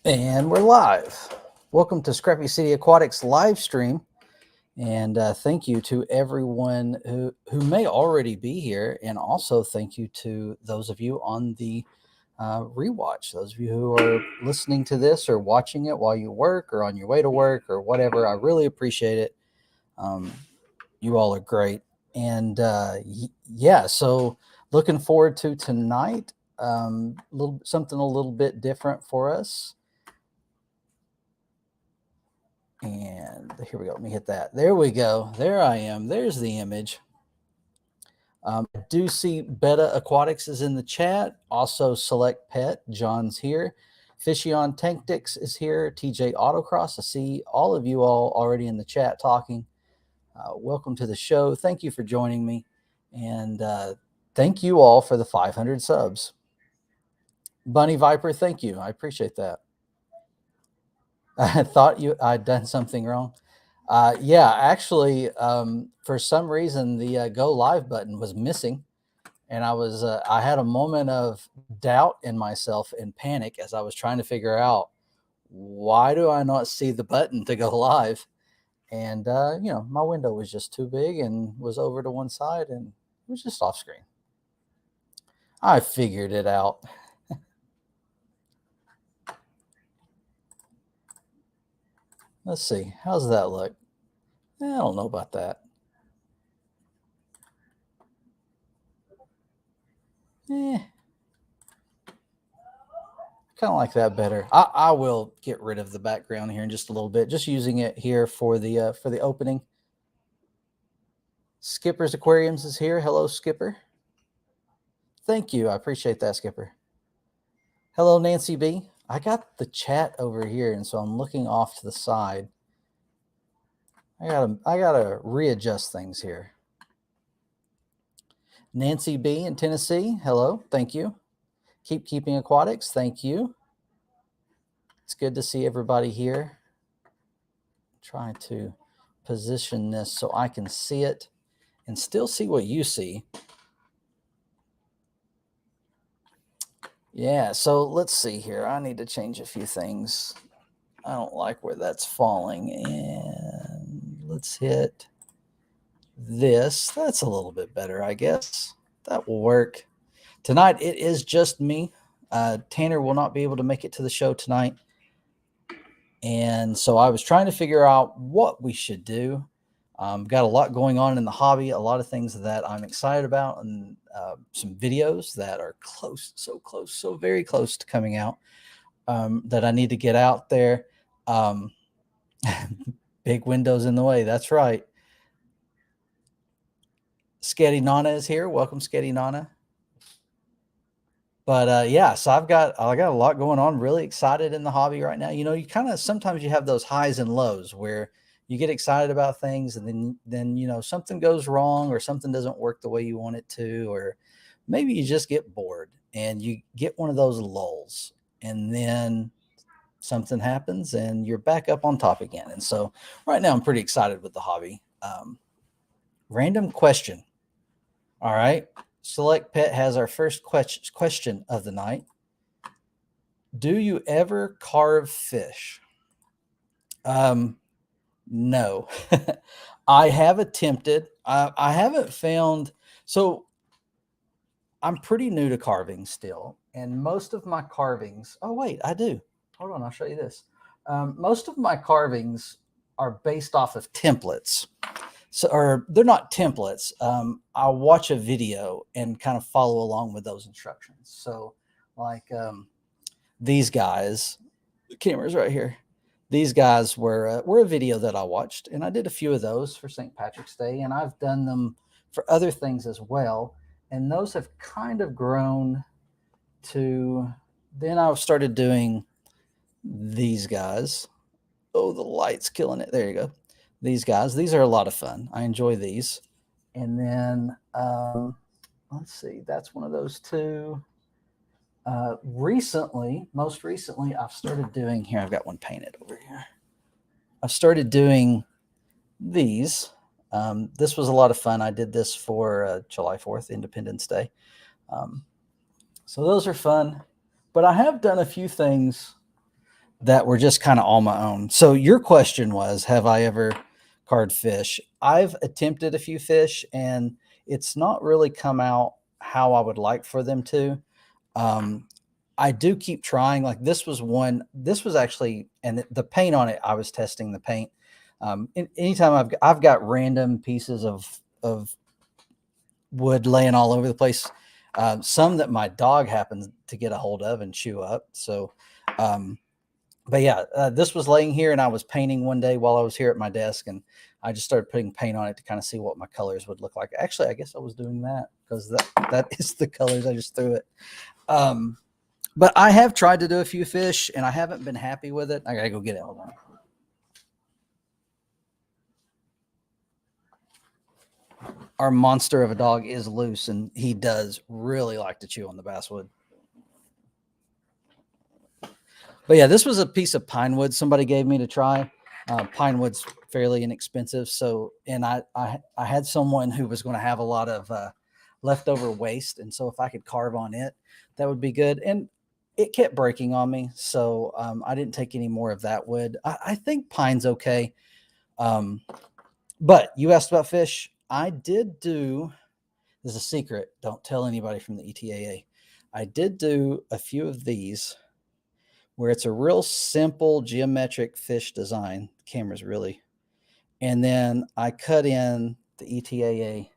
And we're live. Welcome to Scrappy City Aquatics live stream. And thank you to everyone who may already be here. And also thank you to those of you on the rewatch, those of you who are listening to this or watching it while you work or on your way to work or whatever. I really appreciate it. You all are great. And yeah, so looking forward to tonight. Something a little bit different for us. And here we go. Let me hit that. There we go. There I am. There's the image. I do see Beta Aquatics is in the chat. Also, Select Pet. John's here. Fishy on Tank Dix is here. TJ Autocross. I see all of you all already in the chat talking. Welcome to the show. Thank you for joining me. And thank you all for the 500 subs. Bunny Viper, thank you. I appreciate that. I thought I'd done something wrong. Yeah, actually, for some reason, the go live button was missing. And I had a moment of doubt in myself and panic as I was trying to figure out, why do I not see the button to go live? And, my window was just too big and was over to one side and it was just off screen. I figured it out. Let's see. How's that look? I don't know about that. Kind of like that better. I will get rid of the background here in just a little bit, just using it here for the opening. Skipper's Aquariums is here. Hello, Skipper. Thank you. I appreciate that, Skipper. Hello, Nancy B. I got the chat over here, and so I'm looking off to the side. I gotta readjust things here. Nancy B in Tennessee. Hello. Thank you. Keep Keeping Aquatics. Thank you. It's good to see everybody here. Trying to position this so I can see it and still see what you see. Yeah, so let's see here. I need to change a few things. I don't like where that's falling. And let's hit this. That's a little bit better, I guess. That will work. Tonight, it is just me. Tanner will not be able to make it to the show tonight. And so I was trying to figure out what we should do. Got a lot going on in the hobby, a lot of things that I'm excited about, and some videos that are so very close to coming out that I need to get out there. Big windows in the way. That's right. Sketty Nana is here. Welcome, Sketty Nana. But yeah, so I got a lot going on. Really excited in the hobby right now. You kind of sometimes you have those highs and lows where you get excited about things and then something goes wrong or something doesn't work the way you want it to, or maybe you just get bored and you get one of those lulls and then something happens and you're back up on top again. And so right now I'm pretty excited with the hobby. Random question. All right. Select Pet has our first question of the night. Do you ever carve fish? No. I have attempted. I haven't found. So I'm pretty new to carving still. And most of my carvings. Oh, wait, I do. Hold on. I'll show you this. Most of my carvings are based off of templates. So, or they're not templates. I'll watch a video and kind of follow along with those instructions. So like these guys, the camera's right here. These guys were a video that I watched, and I did a few of those for St. Patrick's Day, and I've done them for other things as well. And those have kind of grown to, then I've started doing these guys. Oh, the light's killing it. There you go. These guys, these are a lot of fun. I enjoy these. And then let's see, that's one of those two. Most recently, I've started doing here. I've got one painted over here. I've started doing these. This was a lot of fun. I did this for July 4th, Independence Day. So those are fun. But I have done a few things that were just kind of all my own. So your question was, have I ever carved fish? I've attempted a few fish, and it's not really come out how I would like for them to. Um, I do keep trying. Like this was one. This was actually, and the paint on it. I was testing the paint. Anytime I've got random pieces of wood laying all over the place. Some that my dog happens to get a hold of and chew up. So, but yeah, this was laying here, and I was painting one day while I was here at my desk, and I just started putting paint on it to kind of see what my colors would look like. Actually, I guess I was doing that because that is the colors. I just threw it. But I have tried to do a few fish, and I haven't been happy with it. I gotta go get it. Hold on. Our monster of a dog is loose, and he does really like to chew on the basswood. But yeah, this was a piece of pine wood somebody gave me to try. Pine wood's fairly inexpensive, so and I had someone who was going to have a lot of leftover waste, and so if I could carve on it, that would be good. And it kept breaking on me, so I didn't take any more of that wood. I think pine's okay. But you asked about fish. I did do. This is a secret. Don't tell anybody from the ETAA. I did do a few of these where it's a real simple geometric fish design. The camera's really, and then I cut in the ETAA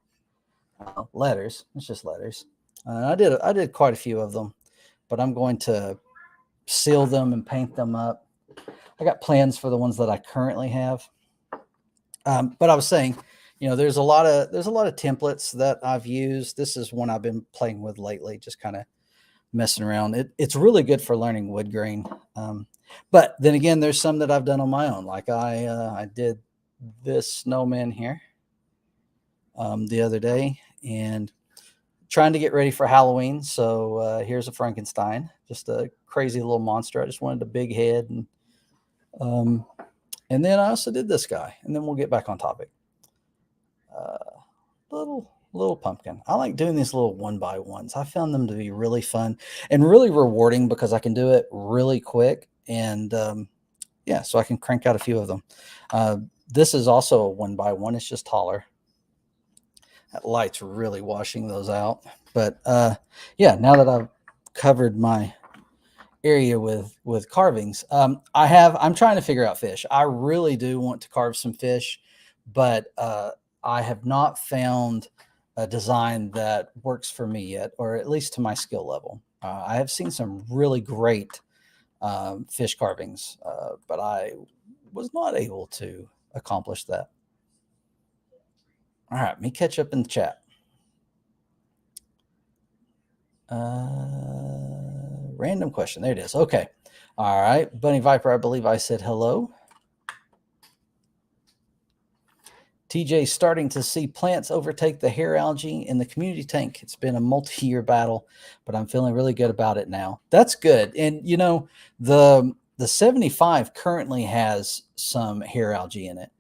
letters. It's just letters. I did quite a few of them, but I'm going to seal them and paint them up. I got plans for the ones that I currently have. But I was saying, there's a lot of templates that I've used. This is one I've been playing with lately, just kind of messing around. It's really good for learning wood grain. But then again, there's some that I've done on my own. Like I did this snowman here the other day, and trying to get ready for Halloween. So here's a Frankenstein, just a crazy little monster. I just wanted a big head, and then I also did this guy, and then we'll get back on topic. Little pumpkin. I like doing these little 1x1s. I found them to be really fun and really rewarding because I can do it really quick. And so I can crank out a few of them. This is also a 1x1. It's just taller. That light's really washing those out. But now that I've covered my area with carvings, I'm trying to figure out fish. I really do want to carve some fish, but I have not found a design that works for me yet, or at least to my skill level. I have seen some really great fish carvings, but I was not able to accomplish that. All right, let me catch up in the chat. Random question. There it is. Okay. All right. Bunny Viper, I believe I said hello. TJ starting to see plants overtake the hair algae in the community tank. It's been a multi-year battle, but I'm feeling really good about it now. That's good. And the 75 currently has some hair algae in it,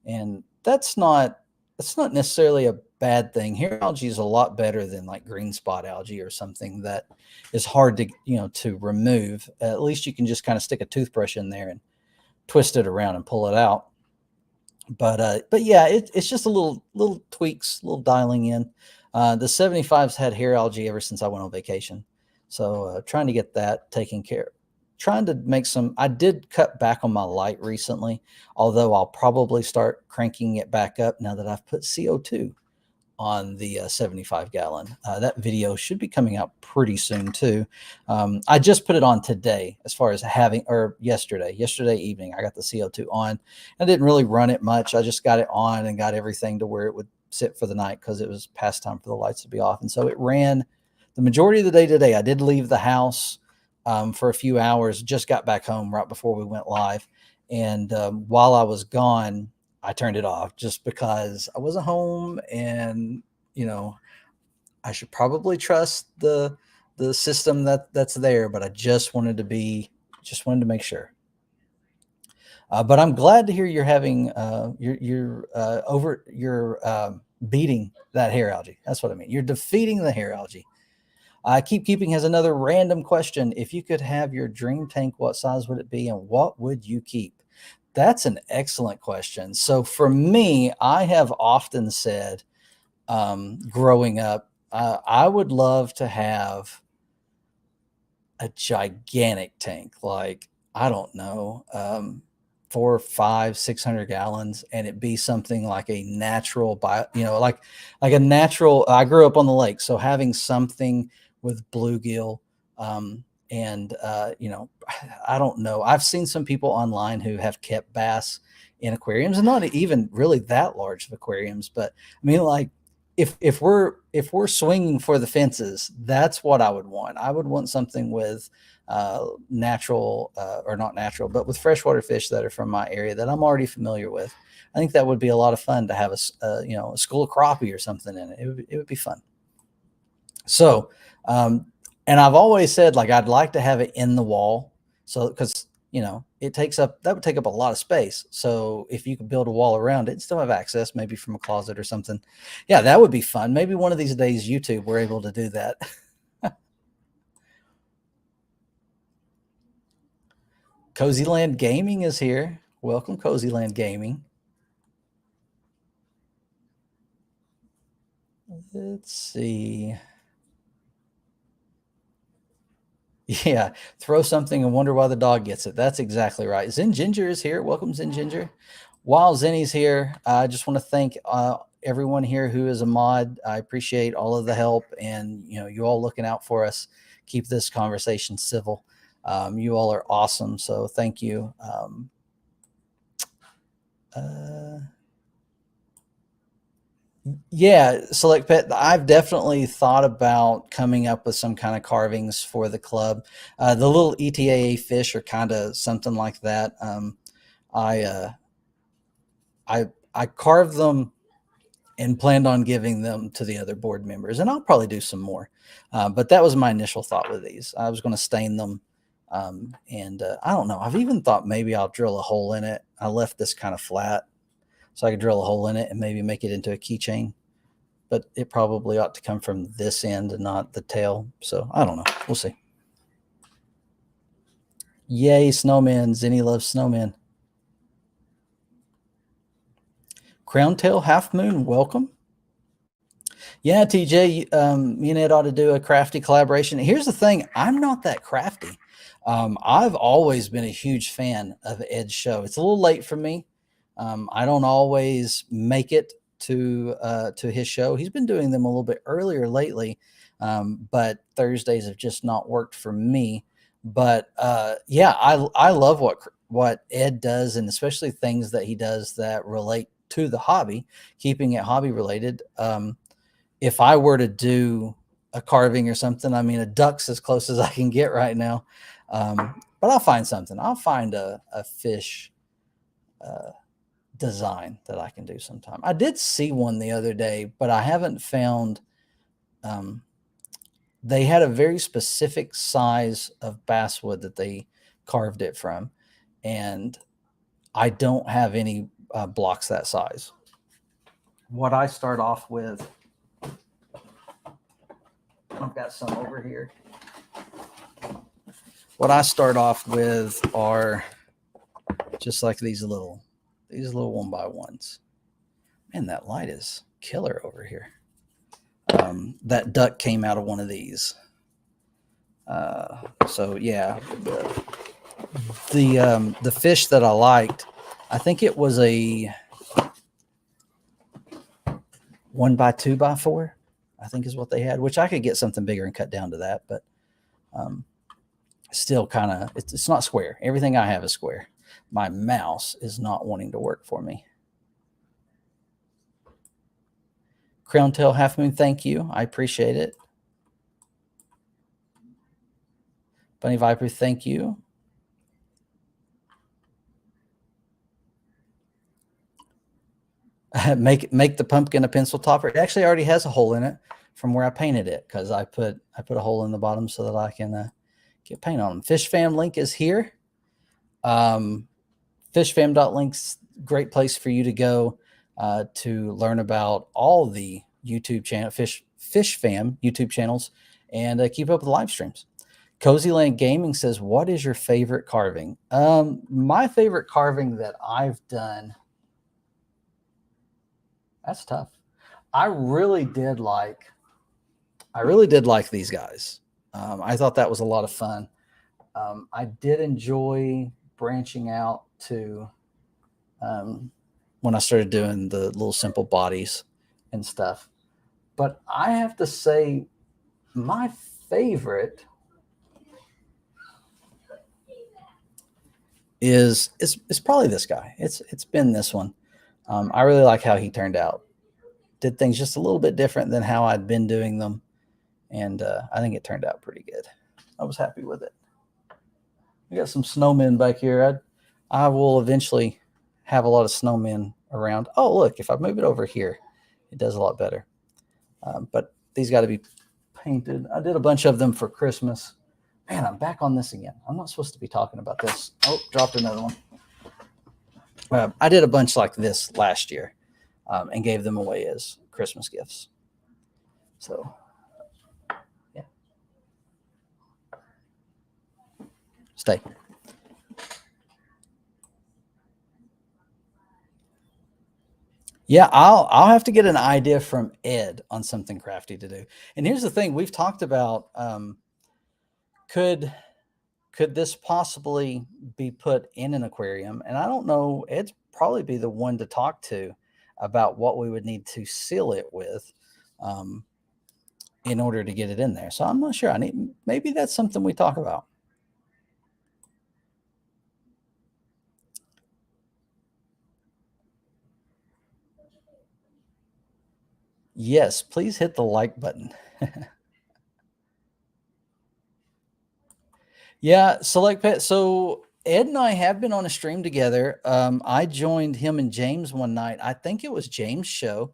and that's not necessarily a bad thing. Hair algae is a lot better than like green spot algae or something that is hard to remove. At least you can just kind of stick a toothbrush in there and twist it around and pull it out. But yeah, it's just a little tweaks, little dialing in. The 75's had hair algae ever since I went on vacation. So trying to get that taken care of. Trying to make I did cut back on my light recently, although I'll probably start cranking it back up now that I've put CO2 on the 75 gallon. That video should be coming out pretty soon too. I just put it on today, as far as yesterday evening, I got the CO2 on. I didn't really run it much. I just got it on and got everything to where it would sit for the night because it was past time for the lights to be off. And so it ran the majority of the day today. I did leave the house for a few hours, just got back home right before we went live. And while I was gone, I turned it off just because I wasn't home, and I should probably trust the system that's there, but I just wanted to make sure. But I'm glad to hear you're having you're beating that hair algae. That's what I mean. You're defeating the hair algae. Keep Keeping has another random question. If you could have your dream tank, what size would it be and what would you keep? That's an excellent question. So for me, I have often said, growing up, I would love to have a gigantic tank, like, I don't know, 4, 5, 600 gallons, and it be something like a natural bio, like a natural. I grew up on the lake, so having something with bluegill, and I don't know. I've seen some people online who have kept bass in aquariums, and not even really that large of aquariums, but I mean, like, if we're swinging for the fences, that's what I would want. I would want something with natural, or not natural, but with freshwater fish that are from my area that I'm already familiar with. I think that would be a lot of fun to have a school of crappie or something in it. It would be fun. So, and I've always said, like, I'd like to have it in the wall. So, because, that would take up a lot of space. So if you could build a wall around it and still have access, maybe from a closet or something. Yeah, that would be fun. Maybe one of these days, YouTube, we're able to do that. Cozy Land Gaming is here. Welcome, Cozy Land Gaming. Let's see. Yeah, throw something and wonder why the dog gets it. That's exactly right. Zen Ginger is here. Welcome, Zen Ginger. While Zenny's here, I just want to thank everyone here who is a mod. I appreciate all of the help, and you all looking out for us. Keep this conversation civil. You all are awesome, so thank you. Yeah, Select Pet. I've definitely thought about coming up with some kind of carvings for the club. The little ETAA fish are kind of something like that. I uh, I carved them and planned on giving them to the other board members, and I'll probably do some more. But that was my initial thought with these. I was going to stain them, and I don't know. I've even thought maybe I'll drill a hole in it. I left this kind of flat, so I could drill a hole in it and maybe make it into a keychain. But it probably ought to come from this end and not the tail. So I don't know. We'll see. Yay, snowmen. Zenny loves snowmen. Crown tail half moon, welcome. Yeah, TJ, me and Ed ought to do a crafty collaboration. Here's the thing, I'm not that crafty. I've always been a huge fan of Ed's show. It's a little late for me. I don't always make it to his show. He's been doing them a little bit earlier lately, but Thursdays have just not worked for me. But yeah, I love what Ed does, and especially things that he does that relate to the hobby, keeping it hobby related. If I were to do a carving or something, I mean, a duck's as close as I can get right now. But I'll find something. I'll find a fish design that I can do sometime. I did see one the other day, but I haven't found. They had a very specific size of basswood that they carved it from, and I don't have any blocks that size. What I start off with, I've got some over here. What I start off with are just like these little 1x1s. Man, that light is killer over here. That duck came out of one of these. So yeah, the fish that I liked, I think it was a 1x2x4. I think is what they had, which I could get something bigger and cut down to that, but still kind of, it's not square. Everything I have is square. My mouse is not wanting to work for me. Crown tail half moon, thank you. I appreciate it. Bunny Viper, thank you. Make the pumpkin a pencil topper. It actually already has a hole in it from where I painted it, because I put a hole in the bottom so that I can get paint on them. Fish Fam link is here. Fishfam.link's great place for you to go to learn about all the YouTube channel Fish Fam YouTube channels and keep up with the live streams. Cozyland Gaming says, what is your favorite carving? My favorite carving that I've done, that's tough. I really did like these guys. I thought that was a lot of fun. I did enjoy branching out to when I started doing the little simple bodies and stuff. But I have to say, my favorite is probably this guy. It's been this one. I really like how he turned out. Did things just a little bit different than how I'd been doing them, and I think it turned out pretty good. I was happy with it. We got some snowmen back here. I will eventually have a lot of snowmen around. Oh, look, if I move it over here, it does a lot better. But these got to be painted. I did a bunch of them for Christmas. Man, I'm back on this again. I'm not supposed to be talking about this. Oh, dropped another one. I did a bunch like this last year and gave them away as Christmas gifts. So, yeah. Stay. Yeah, I'll have to get an idea from Ed on something crafty to do. And here's the thing: we've talked about could this possibly be put in an aquarium? And I don't know. Ed's probably be the one to talk to about what we would need to seal it with in order to get it in there. So I'm not sure. Maybe that's something we talk about. Yes, please hit the like button. Yeah, Select Pet. So Ed and I have been on a stream together. I joined him and James one night. I think it was James' show.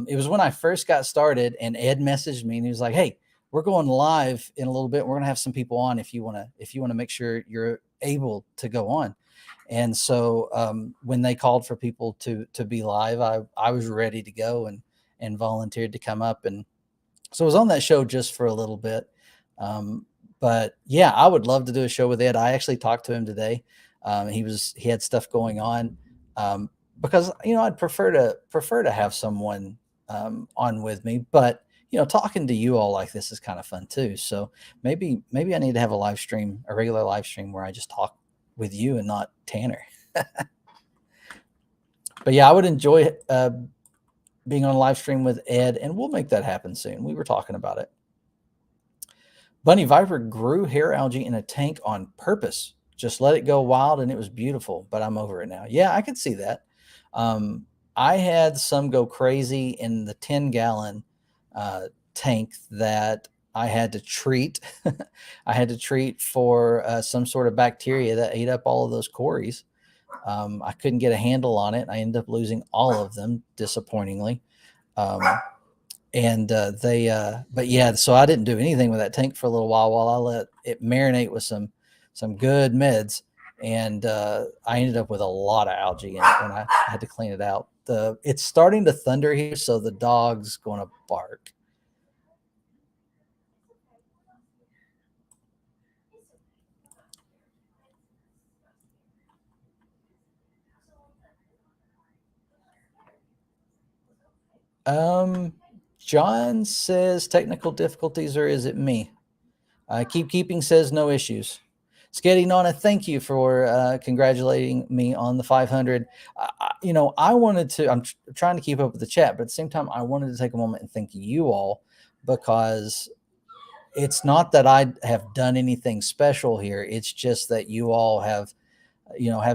It was when I first got started, and Ed messaged me and he was like, "Hey, we're going live in a little bit. We're gonna have some people on if you wanna make sure you're able to go on." And so when they called for people to be live, I was ready to go and volunteered to come up, and so I was on that show just for a little bit. But yeah, I would love to do a show with Ed. I actually talked to him today. He had stuff going on because I'd prefer to have someone on with me, but talking to you all like this is kind of fun too. So maybe I need to have a regular live stream where I just talk with you and not Tanner. But yeah, I would enjoy being on a live stream with Ed, and we'll make that happen soon. We were talking about it. Bunny Viper grew hair algae in a tank on purpose. Just let it go wild, and it was beautiful, but I'm over it now. Yeah, I could see that. I had some go crazy in the 10-gallon tank that I had to treat. I had to treat for some sort of bacteria that ate up all of those cories. I couldn't get a handle on it. I ended up losing all of them, disappointingly. But yeah, so I didn't do anything with that tank for a little while I let it marinate with some good meds. And I ended up with a lot of algae in it when I had to clean it out. It's starting to thunder here, so the dog's going to bark. John says technical difficulties, or is it me? Keeping says no issues. Sketty Nana, thank you for congratulating me on the 500. I wanted to, I'm trying to keep up with the chat, but at the same time, I wanted to take a moment and thank you all, because it's not that I have done anything special here. It's just that you all have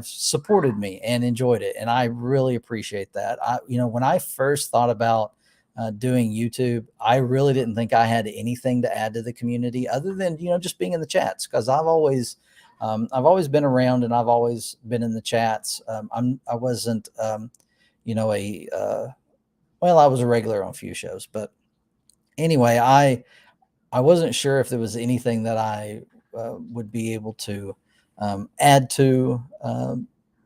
supported me and enjoyed it. And I really appreciate that. When I first thought about doing YouTube, I really didn't think I had anything to add to the community other than, just being in the chats. Cause I've always been around and I've always been in the chats. I wasn't, I was a regular on a few shows, but anyway, I wasn't sure if there was anything that I would be able to add to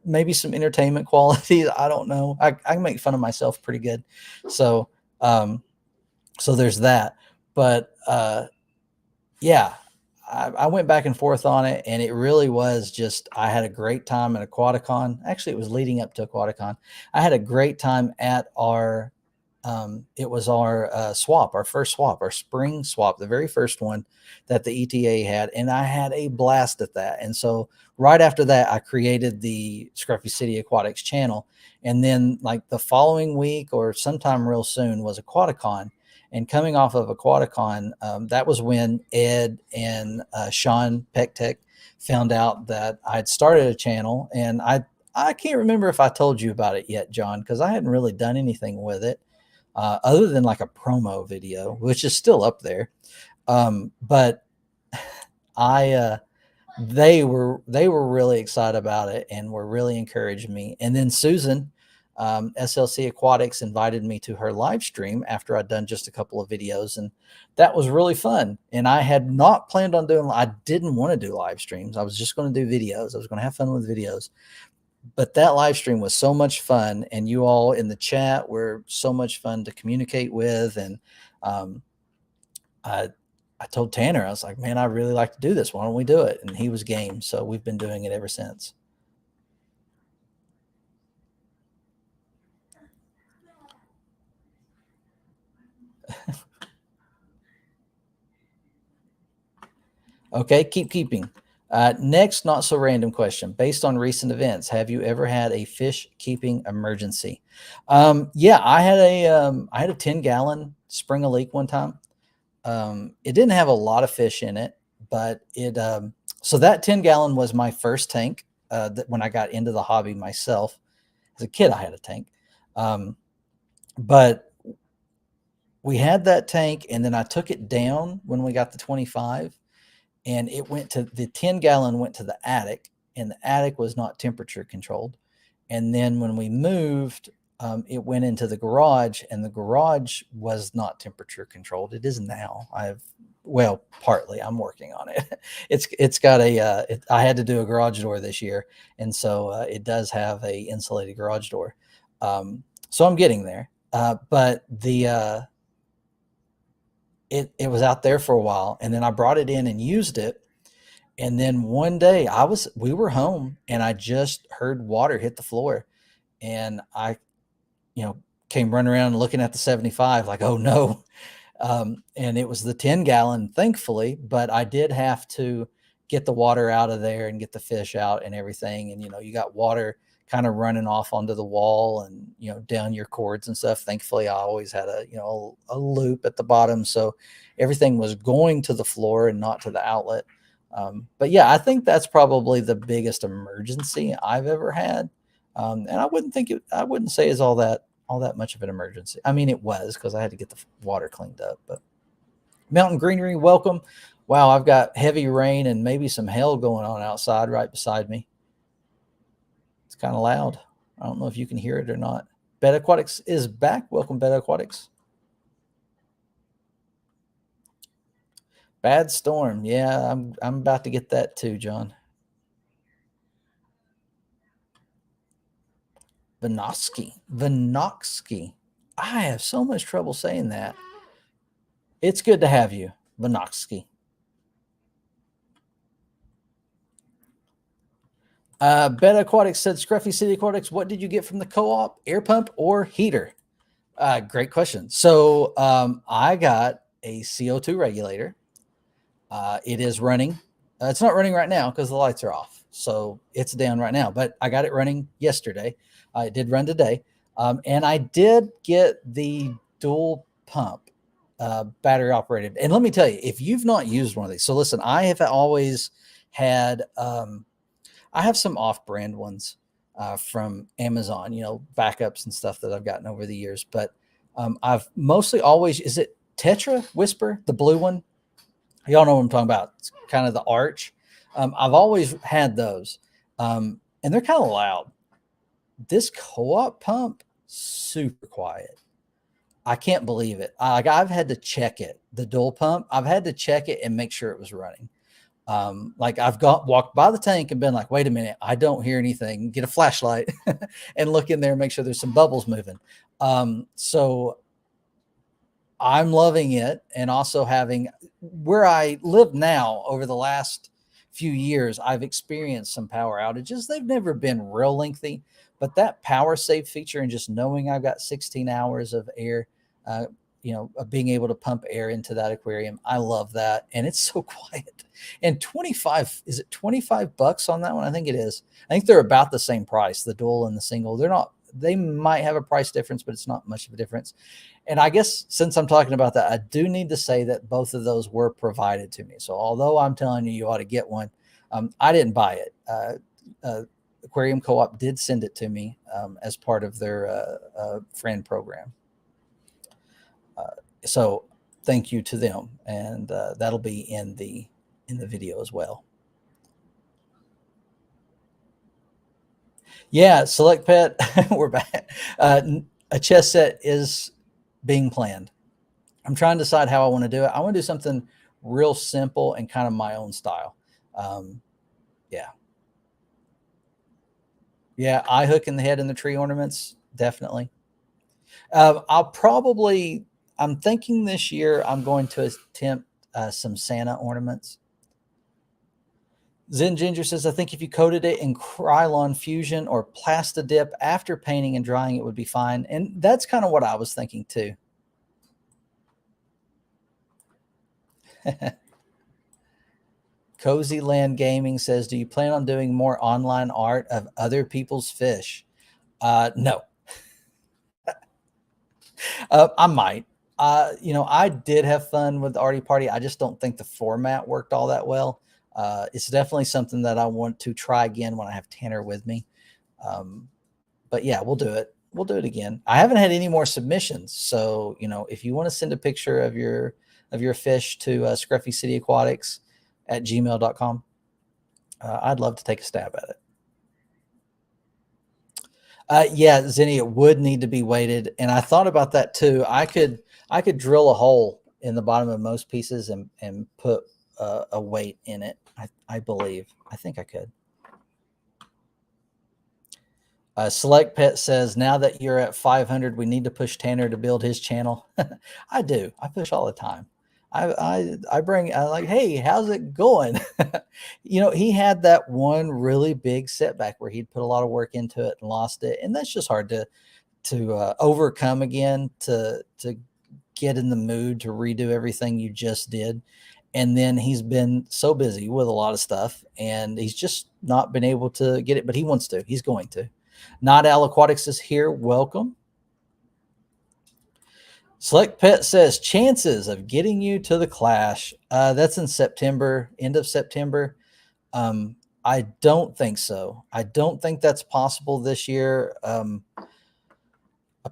maybe some entertainment quality. I don't know. I can make fun of myself pretty good. So there's that. But yeah, I went back and forth on it, and it really was just I had a great time at Aquaticon. Actually, it was leading up to Aquaticon. I had a great time at our it was our swap, our first swap, our spring swap, the very first one that the ETA had, and I had a blast at that. And so right after that, I created the Scruffy City Aquatics channel, and then like the following week or sometime real soon was Aquaticon. And coming off of Aquaticon, that was when Ed and Sean Pektek found out that I'd started a channel, and I can't remember if I told you about it yet, John, because I hadn't really done anything with it other than like a promo video, which is still up there. But I they were really excited about it and were really encouraging me. And then Susan, SLC Aquatics, invited me to her live stream after I'd done just a couple of videos, and that was really fun. And I had not planned on doing. I didn't want to do live streams. I was just going to do videos. I was going to have fun with videos. But that live stream was so much fun, and you all in the chat were so much fun to communicate with. And um, I I told Tanner, I was like, man, I really like to do this. Why don't we do it? And he was game. So we've been doing it ever since. Okay, keeping. Next, not so random question. Based on recent events, have you ever had a fish keeping emergency? Yeah, I had a 10-gallon spring a leak one time. It didn't have a lot of fish in it, but so that 10-gallon was my first tank that when I got into the hobby myself. As a kid, I had a tank. But we had that tank, and then I took it down when we got the 25, and it went to the 10-gallon went to the attic, and the attic was not temperature controlled. And then when we moved, it went into the garage, and the garage was not temperature controlled. It is now. Well, partly. I'm working on it. It's got I had to do a garage door this year, and so it does have a insulated garage door. So I'm getting there. But it was out there for a while, and then I brought it in and used it. And then one day we were home, and I just heard water hit the floor, and I, came running around looking at the 75 like, oh no. And it was the 10-gallon, thankfully, but I did have to get the water out of there and get the fish out and everything. And, you got water kind of running off onto the wall and, down your cords and stuff. Thankfully, I always had a loop at the bottom. So everything was going to the floor and not to the outlet. But yeah, I think that's probably the biggest emergency I've ever had. And I wouldn't say is all that much of an emergency. I mean, it was because I had to get the water cleaned up. But Mountain Greenery, welcome. Wow, I've got heavy rain and maybe some hail going on outside right beside me. It's kind of loud. I don't know if you can hear it or not. Beta Aquatics is back. Welcome, Beta Aquatics. Bad storm. Yeah, I'm about to get that too, John. Vinoksky. I have so much trouble saying that. It's good to have you, Vinoksky. Beta Aquatics said, Scruffy City Aquatics, what did you get from the co-op? Air pump or heater? Great question. So I got a CO2 regulator. It is running. It's not running right now because the lights are off. So it's down right now, but I got it running yesterday. It did run today. And I did get the dual pump battery operated. And let me tell you, if you've not used one of these, so listen, I have always had, I have some off-brand ones from Amazon, backups and stuff that I've gotten over the years. But I've mostly always, is it Tetra Whisper, the blue one? Y'all know what I'm talking about. It's kind of the arch. I've always had those, and they're kind of loud. This co-op pump, super quiet. I can't believe it. I've had to check it. The dual pump, I've had to check it and make sure it was running. Like I've walked by the tank and been like, wait a minute, I don't hear anything. Get a flashlight and look in there and make sure there's some bubbles moving. So I'm loving it. And also having where I live now over the last few years, I've experienced some power outages. They've never been real lengthy, but that power save feature and just knowing I've got 16 hours of air, uh, of being able to pump air into that aquarium, I love that. And it's so quiet. And 25, is it 25 bucks on that one? I think it is. I think they're about the same price, the dual and the single. They're not, they might have a price difference, but it's not much of a difference. And I guess since I'm talking about that, I do need to say that both of those were provided to me. So although I'm telling you, you ought to get one, I didn't buy it. Aquarium Co-op did send it to me as part of their friend program. So thank you to them, and that'll be in the video as well. Yeah, Select Pet, we're back. A chess set is being planned. I'm trying to decide how I want to do it. I want to do something real simple and kind of my own style. Yeah. Yeah, eye hook in the head and the tree ornaments, definitely. I'm thinking this year I'm going to attempt some Santa ornaments. Zen Ginger says, I think if you coated it in Krylon Fusion or Plastidip after painting and drying, it would be fine. And that's kind of what I was thinking too. Cozy Land Gaming says, do you plan on doing more online art of other people's fish? No. I might. I did have fun with the Arty Party. I just don't think the format worked all that well. It's definitely something that I want to try again when I have Tanner with me. But yeah, we'll do it. We'll do it again. I haven't had any more submissions. So, if you want to send a picture of your fish to Scruffy City Aquatics at gmail.com, I'd love to take a stab at it. Yeah, Zenny, it would need to be weighted, and I thought about that too. I could drill a hole in the bottom of most pieces and put a weight in it. I believe. I think I could. Select Pet says, now that you're at 500, we need to push Tanner to build his channel. I do. I push all the time. I bring like, hey, how's it going? He had that one really big setback where he'd put a lot of work into it and lost it, and that's just hard to overcome again. To get in the mood to redo everything you just did, and then he's been so busy with a lot of stuff, and he's just not been able to get it. But he wants to. He's going to. Not Al Aquatics is here. Welcome. Select Pet says, chances of getting you to the Clash. That's in September, end of September. I don't think so. I don't think that's possible this year. I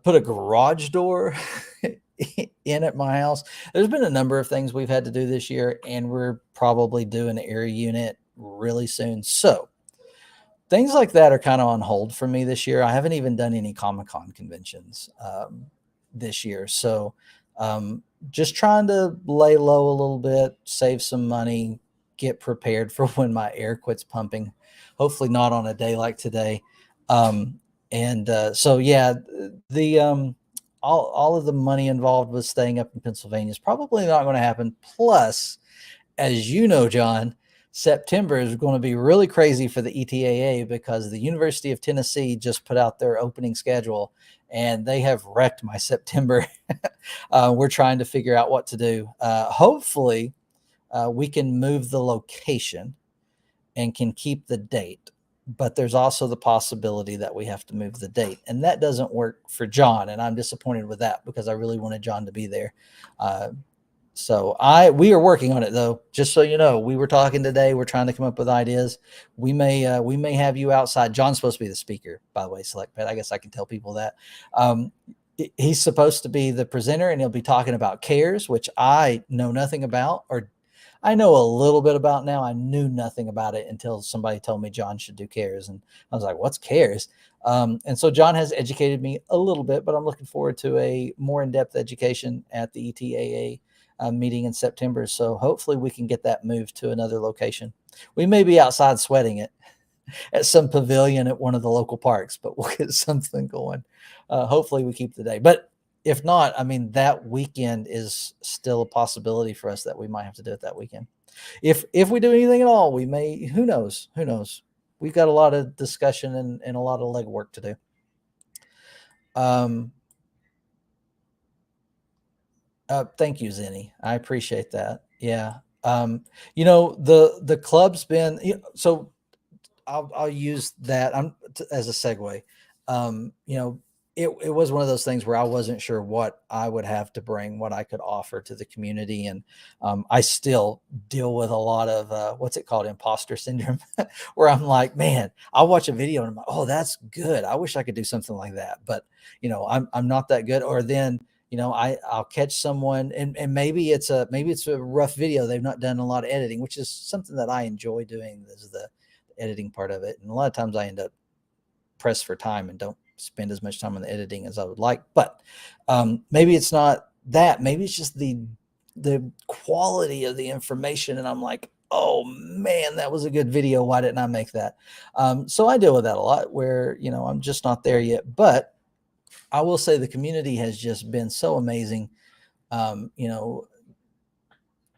put a garage door in at my house. There's been a number of things we've had to do this year, and we're probably doing an air unit really soon. So things like that are kind of on hold for me this year. I haven't even done any Comic-Con conventions this year. So just trying to lay low a little bit, save some money, get prepared for when my air quits pumping. Hopefully not on a day like today. So yeah, the all of the money involved with staying up in Pennsylvania is probably not going to happen. Plus, as you know, John, September is going to be really crazy for the ETAA because the University of Tennessee just put out their opening schedule and they have wrecked my September. We're trying to figure out what to do. Hopefully, we can move the location and can keep the date. But there's also the possibility that we have to move the date. And that doesn't work for John. And I'm disappointed with that because I really wanted John to be there. So we are working on it though. Just so you know, we were talking today. We're trying to come up with ideas. We may have you outside. John's supposed to be the speaker, by the way. Select Pet. I guess I can tell people that. He's supposed to be the presenter, and he'll be talking about CARES, which I know nothing about, or I know a little bit about now. I knew nothing about it until somebody told me John should do CARES, and I was like, "What's CARES?" And so John has educated me a little bit, but I'm looking forward to a more in-depth education at the ETAA meeting in September. So hopefully we can get that moved to another location. We may be outside sweating it at some pavilion at one of the local parks, but we'll get something going. Hopefully we keep the day. But if not, I mean, that weekend is still a possibility for us that we might have to do it that weekend. If we do anything at all, we may. Who knows? Who knows? We've got a lot of discussion and a lot of legwork to do. Um, thank you, Zenny. I appreciate that. Yeah. The club's been so I'll use that as a segue. It was one of those things where I wasn't sure what I would have to bring, what I could offer to the community, and I still deal with a lot of what's it called, imposter syndrome, where I'm like, man, I'll watch a video and I'm like, oh, that's good. I wish I could do something like that, but I'm not that good. Or then I'll catch someone and maybe it's a rough video. They've not done a lot of editing, which is something that I enjoy doing. Is the editing part of it. And a lot of times I end up pressed for time and don't spend as much time on the editing as I would like. But maybe it's not that. Maybe it's just the quality of the information. And I'm like, oh man, that was a good video. Why didn't I make that? So I deal with that a lot where, I'm just not there yet. But I will say the community has just been so amazing.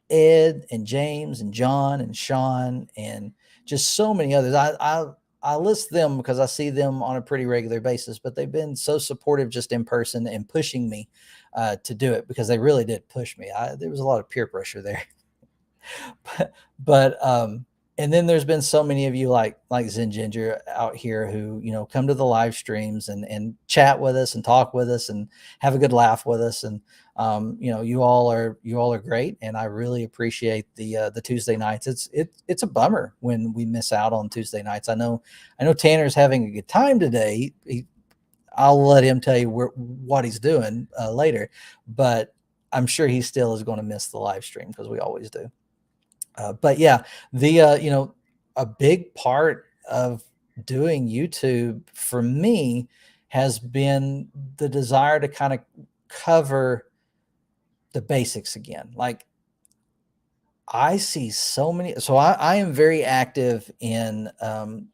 Ed and James and John and Sean and just so many others. I list them because I see them on a pretty regular basis, but they've been so supportive just in person and pushing me to do it, because they really did push me. There was a lot of peer pressure there. but and then there's been so many of you like Zen Ginger out here who come to the live streams and chat with us and talk with us and have a good laugh with us. And you all are great, and I really appreciate the Tuesday nights. It's a bummer when we miss out on Tuesday nights. I know Tanner's having a good time today. I'll let him tell you what he's doing later, but I'm sure he still is going to miss the live stream, because we always do. But yeah, a big part of doing YouTube for me has been the desire to kind of cover the basics again. Like, I see so many. So I am very active on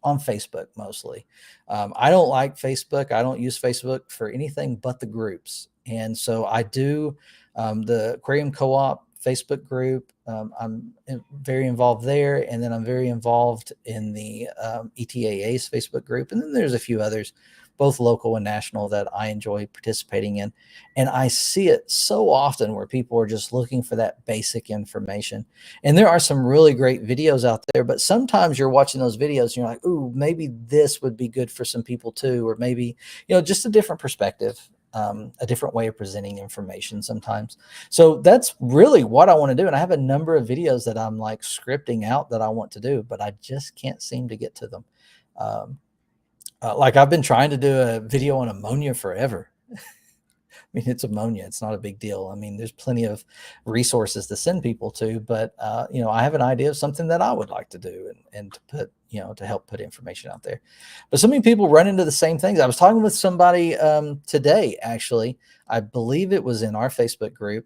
Facebook mostly. I don't like Facebook. I don't use Facebook for anything but the groups. And so I do the Aquarium Co-op Facebook group. I'm very involved there. And then I'm very involved in the ETAA's Facebook group. And then there's a few others, both local and national, that I enjoy participating in. And I see it so often where people are just looking for that basic information. And there are some really great videos out there, but sometimes you're watching those videos and you're like, ooh, maybe this would be good for some people too. Or maybe, just a different perspective, a different way of presenting information sometimes. So that's really what I want to do. And I have a number of videos that I'm like scripting out that I want to do, but I just can't seem to get to them. Like, I've been trying to do a video on ammonia forever. I mean, it's ammonia. It's not a big deal. I mean, there's plenty of resources to send people to, but, I have an idea of something that I would like to do and to put, to help put information out there. But so many people run into the same things. I was talking with somebody today, actually. I believe it was in our Facebook group.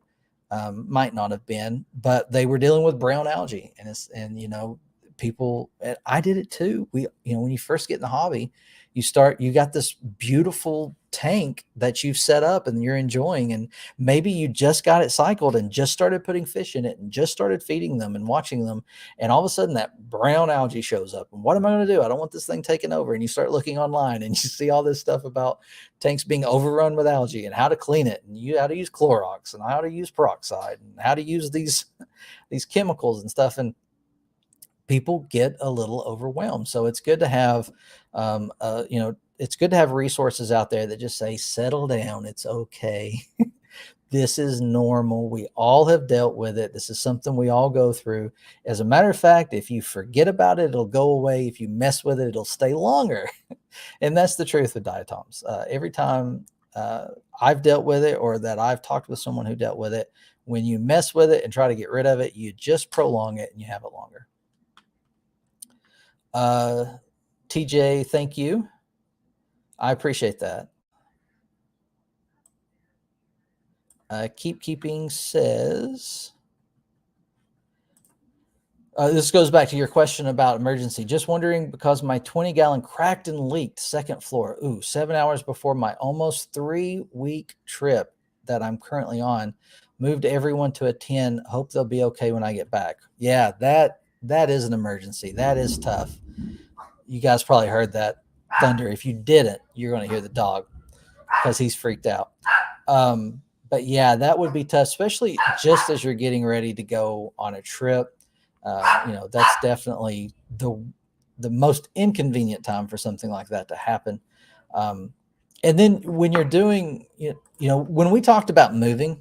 Might not have been, but they were dealing with brown algae, and people, and I did it too. When you first get in the hobby, you got this beautiful tank that you've set up and you're enjoying, and maybe you just got it cycled and just started putting fish in it and just started feeding them and watching them, and all of a sudden that brown algae shows up. And what am I going to do? I don't want this thing taken over. And you start looking online and you see all this stuff about tanks being overrun with algae and how to clean it, and how to use Clorox and how to use peroxide and how to use these chemicals and stuff. And people get a little overwhelmed. So it's good to have, it's good to have resources out there that just say, settle down. It's okay. This is normal. We all have dealt with it. This is something we all go through. As a matter of fact, if you forget about it, it'll go away. If you mess with it, it'll stay longer. And that's the truth with diatoms. Every time I've dealt with it, or that I've talked with someone who dealt with it, when you mess with it and try to get rid of it, you just prolong it and you have it longer. TJ, thank you. I appreciate that. Keeping says, this goes back to your question about emergency. Just wondering, because my 20-gallon cracked and leaked second floor. Ooh, 7 hours before my almost 3-week trip. that I'm currently on. Moved everyone to a 10. Hope they'll be okay when I get back. Yeah, that is an emergency. That is tough. You guys probably heard that thunder. If you didn't, you're going to hear the dog because he's freaked out. But yeah, that would be tough, especially just as you're getting ready to go on a trip. That's definitely the most inconvenient time for something like that to happen. And then when you're doing, when we talked about moving,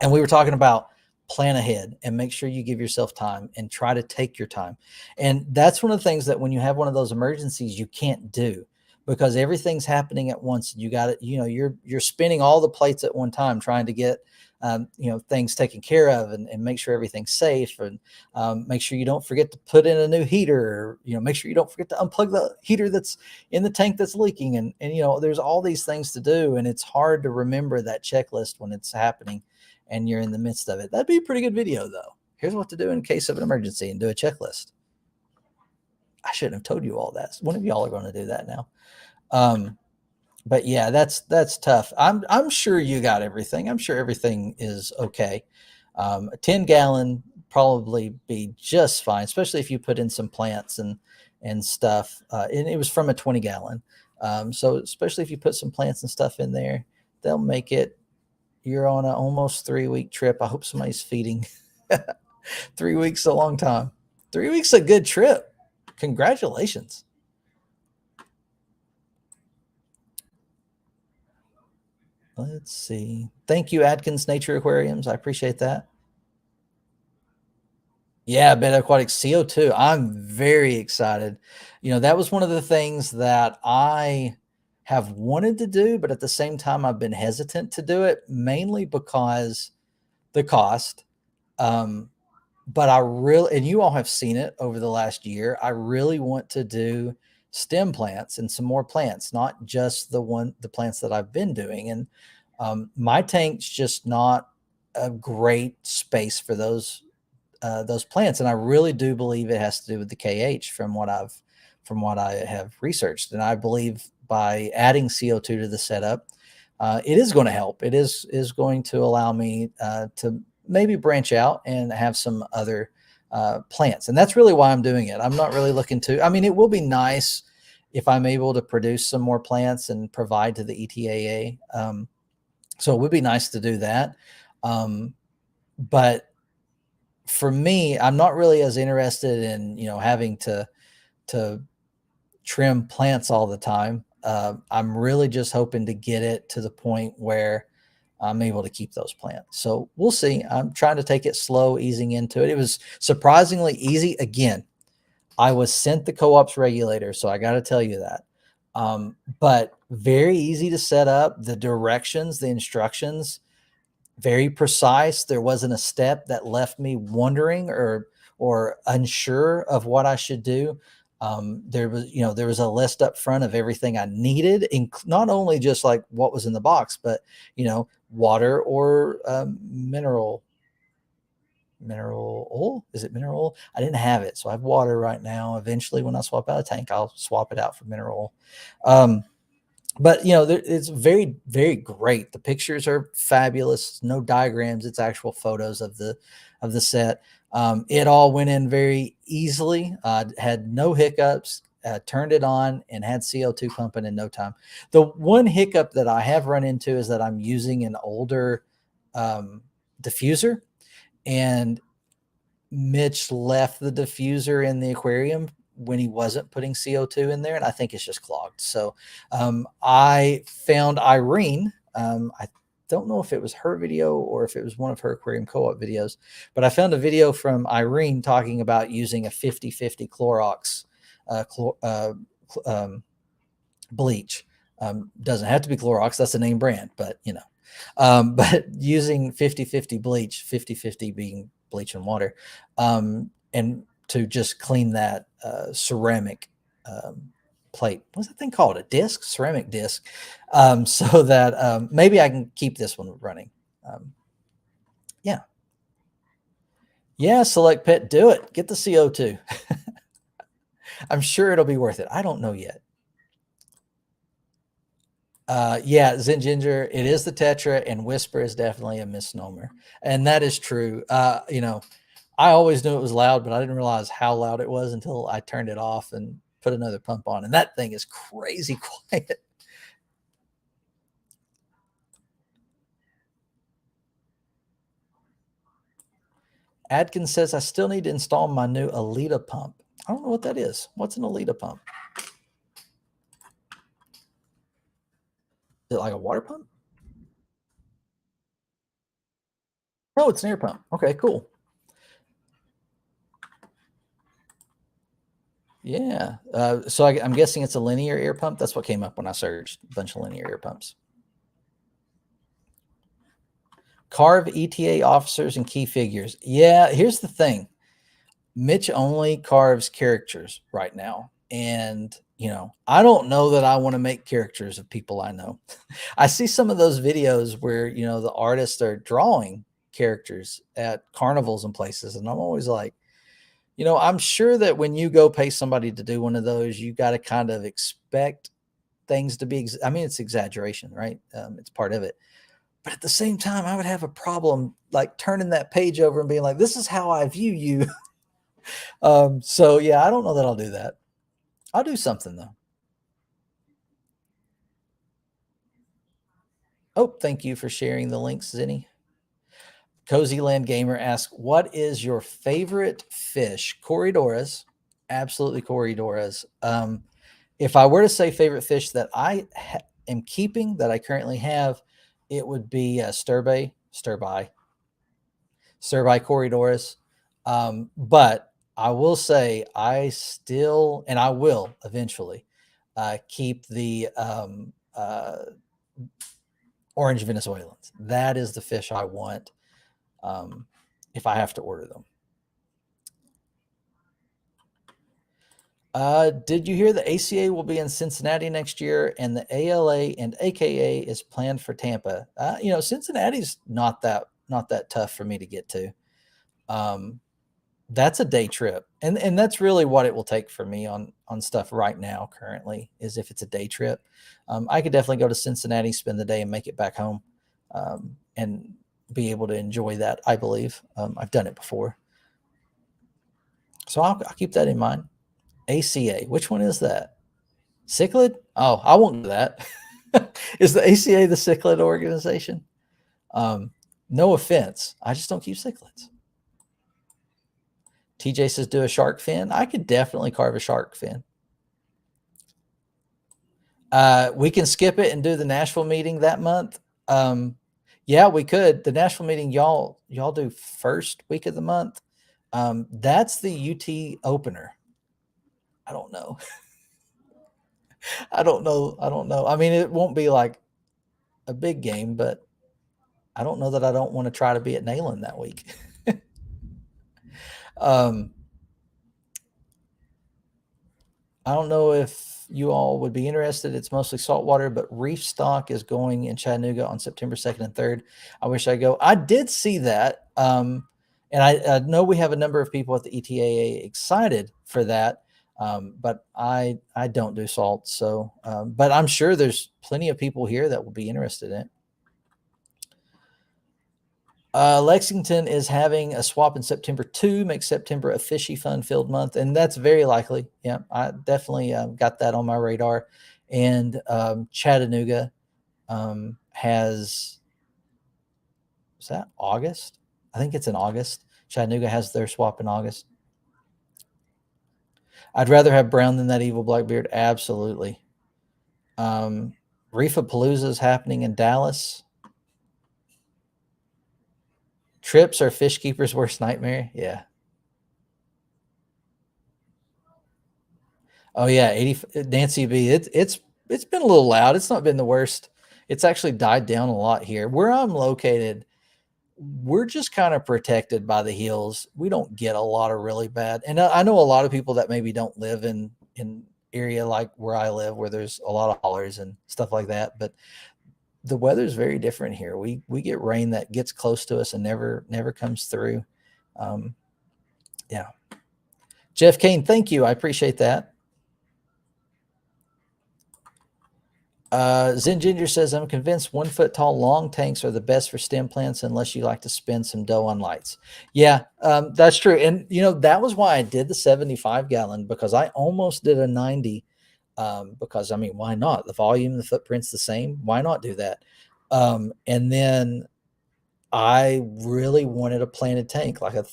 and we were talking about plan ahead and make sure you give yourself time and try to take your time. And that's one of the things that when you have one of those emergencies, you can't do because everything's happening at once. You got it. You're spinning all the plates at one time, trying to get, things taken care of and make sure everything's safe and make sure you don't forget to put in a new heater, or, make sure you don't forget to unplug the heater that's in the tank that's leaking. And there's all these things to do. And it's hard to remember that checklist when it's happening and you're in the midst of it. That'd be a pretty good video though. Here's what to do in case of an emergency and do a checklist. I shouldn't have told you all that. One of y'all are going to do that now. But yeah, that's tough. I'm sure you got everything. I'm sure everything is okay. A 10-gallon probably be just fine, especially if you put in some plants and stuff. And it was from a 20-gallon. So especially if you put some plants and stuff in there, they'll make it. You're on an almost 3-week trip. I hope somebody's feeding. 3 weeks is a long time. 3 weeks is a good trip. Congratulations. Let's see. Thank you, Adkins Nature Aquariums. I appreciate that. Yeah, Beta Aquatic CO2. I'm very excited. That was one of the things that I have wanted to do, but at the same time, I've been hesitant to do it, mainly because the cost. But and you all have seen it over the last year. I really want to do stem plants and some more plants, not just the plants that I've been doing. And my tank's just not a great space for those plants. And I really do believe it has to do with the KH from what I have researched. And I believe by adding CO2 to the setup, it is going to help. It is going to allow me to maybe branch out and have some other plants. And that's really why I'm doing it. I'm not really looking to, it will be nice if I'm able to produce some more plants and provide to the ETAA. So it would be nice to do that. But for me, I'm not really as interested in, having to trim plants all the time. I'm really just hoping to get it to the point where I'm able to keep those plants. So we'll see. I'm trying to take it slow, easing into it. It was surprisingly easy. Again, I was sent the co-ops regulator, so I got to tell you that. But very easy to set up. The directions, the instructions, very precise. There wasn't a step that left me wondering or unsure of what I should do. There was a list up front of everything I needed, not only just like what was in the box, but water or mineral oil. Is it mineral oil? I didn't have it, so I have water right now. Eventually, when I swap out a tank, I'll swap it out for mineral oil. But it's very, very great. The pictures are fabulous. No diagrams; it's actual photos of the set. It all went in very easily. Had no hiccups. Turned it on and had CO2 pumping in no time. The one hiccup that I have run into is that I'm using an older diffuser, and Mitch left the diffuser in the aquarium when he wasn't putting CO2 in there, and I think it's just clogged. So I found Irene. I don't know if it was her video or if it was one of her aquarium co-op videos, but I found a video from Irene talking about using a 50-50 Clorox bleach. Doesn't have to be Clorox. That's a name brand, but but using 50-50 bleach, 50-50 being bleach and water, and to just clean that ceramic plate. What's that thing called? A disc? Ceramic disc. So that maybe I can keep this one running. Yeah. Yeah, Select Pet, do it. Get the CO2. I'm sure it'll be worth it. I don't know yet. Yeah, Zen Ginger, it is the Tetra, and Whisper is definitely a misnomer. And that is true. I always knew it was loud, but I didn't realize how loud it was until I turned it off and put another pump on. And that thing is crazy quiet. Adkins says, I still need to install my new Alita pump. I don't know what that is. What's an Alita pump? Is it like a water pump? No, it's an air pump. Okay, cool. Yeah. So I'm guessing it's a linear air pump. That's what came up when I searched a bunch of linear air pumps. Carve ETA officers and key figures. Yeah, here's the thing. Mitch only carves characters right now. And, I don't know that I want to make characters of people I know. I see some of those videos where, the artists are drawing characters at carnivals and places. And I'm always like, I'm sure that when you go pay somebody to do one of those, you got to kind of expect things to be, I mean, it's exaggeration, right? It's part of it. But at the same time, I would have a problem like turning that page over and being like, this is how I view you. So yeah, I don't know that I'll do that. I'll do something though. Oh, thank you for sharing the links, Zinni. Cozy Land Gamer asks, what is your favorite fish? Corridoras, absolutely corridoras. If I were to say favorite fish that I am keeping that I currently have, it would be sturbai corridoras. But I will say I still, and I will eventually keep the orange Venezuelans. That is the fish I want um, if I have to order them. Did you hear the ACA will be in Cincinnati next year, and the ALA and AKA is planned for Tampa? Cincinnati's not that tough for me to get to. Um, that's a day trip, and that's really what it will take for me on stuff right now. Currently, is if it's a day trip, I could definitely go to Cincinnati, spend the day, and make it back home, and be able to enjoy that. I believe I've done it before, so I'll keep that in mind. ACA, which one is that? Cichlid? Oh, I won't do that. Is the ACA the cichlid organization? Um, no offense, I just don't keep cichlids. TJ says, do a shark fin. I could definitely carve a shark fin. We can skip it and do the Nashville meeting that month. Yeah, we could. The Nashville meeting, y'all do first week of the month. That's the UT opener. I don't know. I don't know. I don't know. I mean, it won't be like a big game, but I don't know that I don't want to try to be at Nayland that week. um, I don't know if you all would be interested. It's mostly saltwater, but reef stock is going in Chattanooga on September 2nd and 3rd. I wish I go. I did see that. And I know we have a number of people at the ETAA excited for that. But I don't do salt. So, but I'm sure there's plenty of people here that will be interested in it. Lexington is having a swap in September too, makes September a fishy fun filled month. And that's very likely. Yeah, I definitely got that on my radar. And Chattanooga is that August? I think it's in August. Chattanooga has their swap in August. I'd rather have brown than that evil Blackbeard. Absolutely. Reefa Palooza is happening in Dallas. Trips are fish keeper's worst nightmare. Yeah. Oh yeah, 80 Nancy B. It's been a little loud. It's not been the worst. It's actually died down a lot here. Where I'm located, we're just kind of protected by the hills. We don't get a lot of really bad. And I know a lot of people that maybe don't live in area like where I live, where there's a lot of hollers and stuff like that. But the weather's very different here. We get rain that gets close to us and never comes through. Um, yeah. Jeff Kane, thank you. I appreciate that. Zen Ginger says, I'm convinced 1 foot tall long tanks are the best for stem plants unless you like to spend some dough on lights. Yeah, that's true. And, that was why I did the 75 gallon, because I almost did a 90. Because, I mean, why not? The volume, the footprint's the same. Why not do that? And then I really wanted a planted tank, like a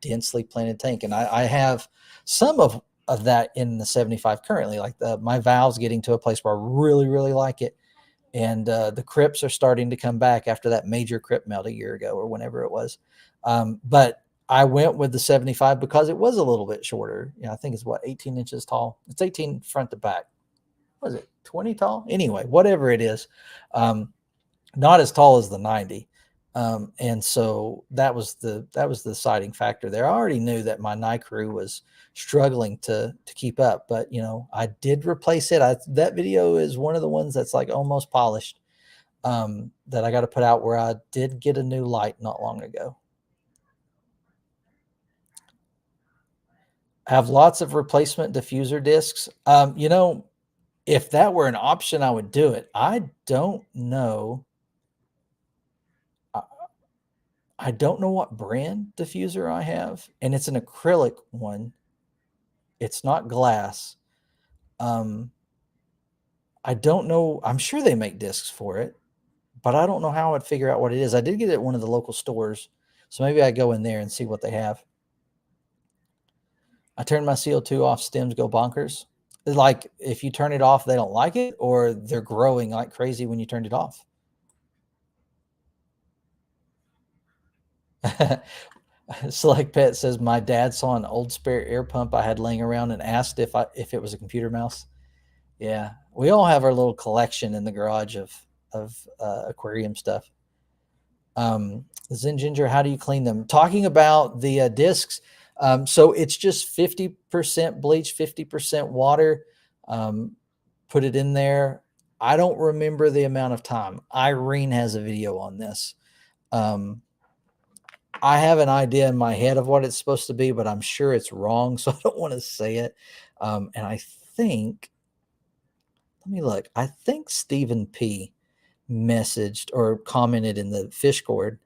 densely planted tank. And I have some of that in the 75 currently. Like my valve's getting to a place where I really, really like it. And the crypts are starting to come back after that major crypt melt a year ago or whenever it was. But I went with the 75 because it was a little bit shorter. I think it's 18 inches tall. It's 18 front to back. Was it 20 tall? Anyway, whatever it is. Not as tall as the 90. And so that was the deciding factor there. I already knew that my night crew was struggling to keep up, but I did replace it. That video is one of the ones that's like almost polished, that I got to put out, where I did get a new light not long ago. I have lots of replacement diffuser discs. If that were an option, I would do it. I don't know. I don't know what brand diffuser I have, and it's an acrylic one. It's not glass. I don't know. I'm sure they make discs for it, but I don't know how I'd figure out what it is. I did get it at one of the local stores, so maybe I go in there and see what they have. I turned my CO2 off, stems go bonkers. Like, if you turn it off, they don't like it, or they're growing like crazy when you turned it off. Select Pet says, my dad saw an old spare air pump I had laying around and asked if it was a computer mouse. Yeah, we all have our little collection in the garage of aquarium stuff. Zen Ginger, how do you clean them? Talking about the discs. So it's just 50% bleach, 50% water. Put it in there. I don't remember the amount of time. Irene has a video on this. I have an idea in my head of what it's supposed to be, but I'm sure it's wrong, so I don't want to say it. And I think, let me look. I think Stephen P messaged or commented in the fish gourd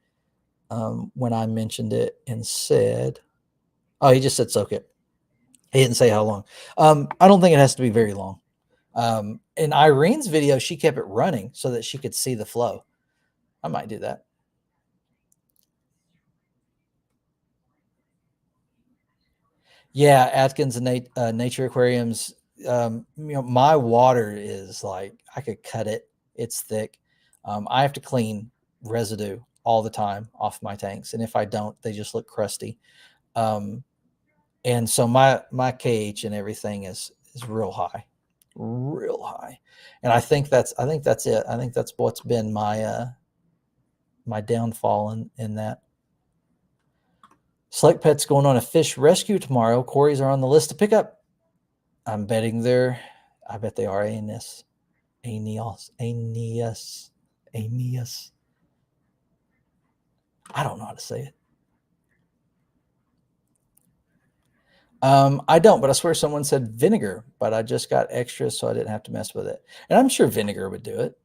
when I mentioned it and said, oh, he just said soak it. He didn't say how long. I don't think it has to be very long. In Irene's video, she kept it running so that she could see the flow. I might do that. Yeah, Atkins and Nature Aquariums. My water is like, I could cut it. It's thick. I have to clean residue all the time off my tanks, and if I don't, they just look crusty. And so my KH and everything is real high, and I think that's it. I think that's what's been my my downfall in that. Select Pet's going on a fish rescue tomorrow. Corey's are on the list to pick up. I'm betting I bet they are Aeneas. I don't know how to say it. I don't, but I swear someone said vinegar, but I just got extra, so I didn't have to mess with it. And I'm sure vinegar would do it.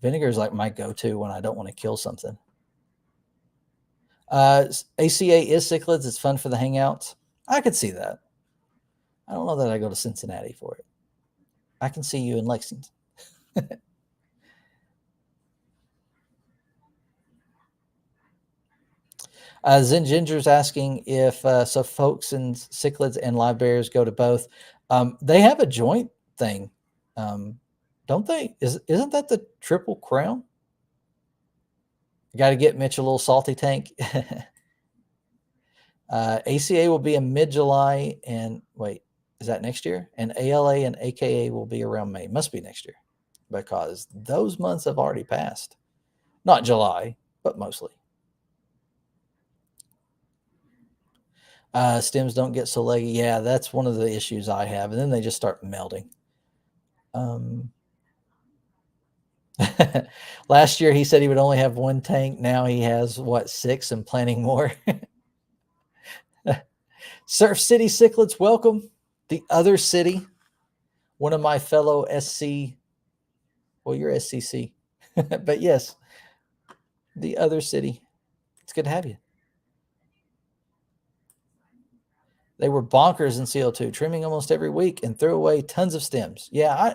Vinegar is like my go-to when I don't want to kill something. ACA is cichlids. It's fun for the hangouts. I could see that. I don't know that I go to Cincinnati for it. I can see you in Lexington. Zen Ginger's asking if so folks and cichlids and live bears go to both. They have a joint thing, don't they? Isn't that the Triple Crown? You got to get Mitch a little salty tank. ACA will be in mid-July, and wait, is that next year? And ALA and AKA will be around May. Must be next year, because those months have already passed. Not July, but mostly. Stems don't get so leggy. Yeah, that's one of the issues I have. And then they just start melting. Last year he said he would only have one tank. Now he has, what, 6 and planning more. Surf City Cichlids, welcome. The other city, one of my fellow SC Well, you're SCC. But yes, the other city. It's good to have you. They were bonkers in CO2, trimming almost every week and threw away tons of stems. Yeah,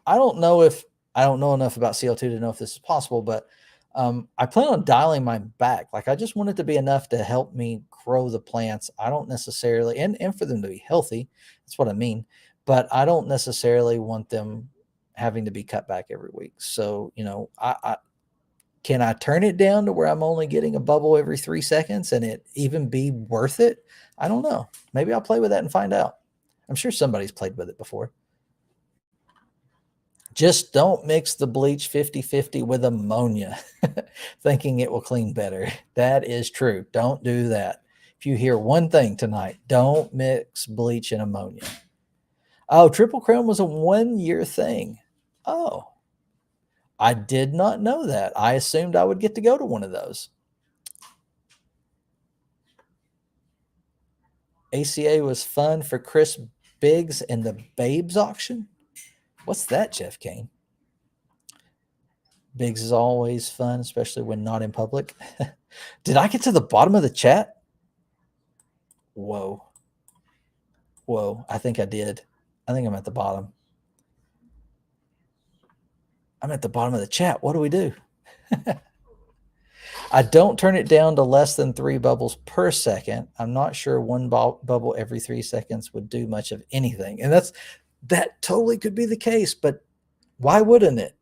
I don't know if I don't know enough about CO2 to know if this is possible, but I plan on dialing mine back. Like I just want it to be enough to help me grow the plants. I don't necessarily and for them to be healthy. That's what I mean. But I don't necessarily want them having to be cut back every week. So, I can I turn it down to where I'm only getting a bubble every 3 seconds and it even be worth it? I don't know. Maybe I'll play with that and find out. I'm sure somebody's played with it before. Just don't mix the bleach 50-50 with ammonia, thinking it will clean better. That is true. Don't do that. If you hear one thing tonight, don't mix bleach and ammonia. Oh, Triple Crown was a 1-year thing. Oh, I did not know that. I assumed I would get to go to one of those. ACA was fun for Chris Biggs and the Babes auction. What's that, Jeff Kane? Biggs is always fun, especially when not in public. Did I get to the bottom of the chat? Whoa. Whoa. I think I did. I think I'm at the bottom. I'm at the bottom of the chat. What do we do? I don't turn it down to less than 3 bubbles per second. I'm not sure one bubble every 3 seconds would do much of anything. And that totally could be the case, but why wouldn't it?